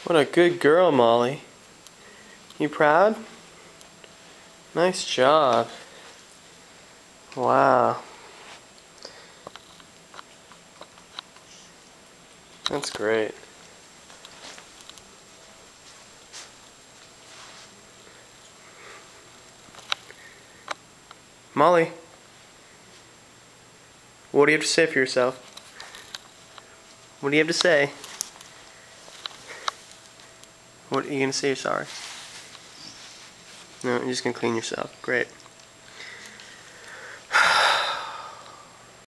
What a good girl, Molly. You proud? Nice job. Wow. That's great. Molly, what do you have to say for yourself? What do you have to say? What are you gonna say? You're sorry? No, you're just gonna clean yourself. Great.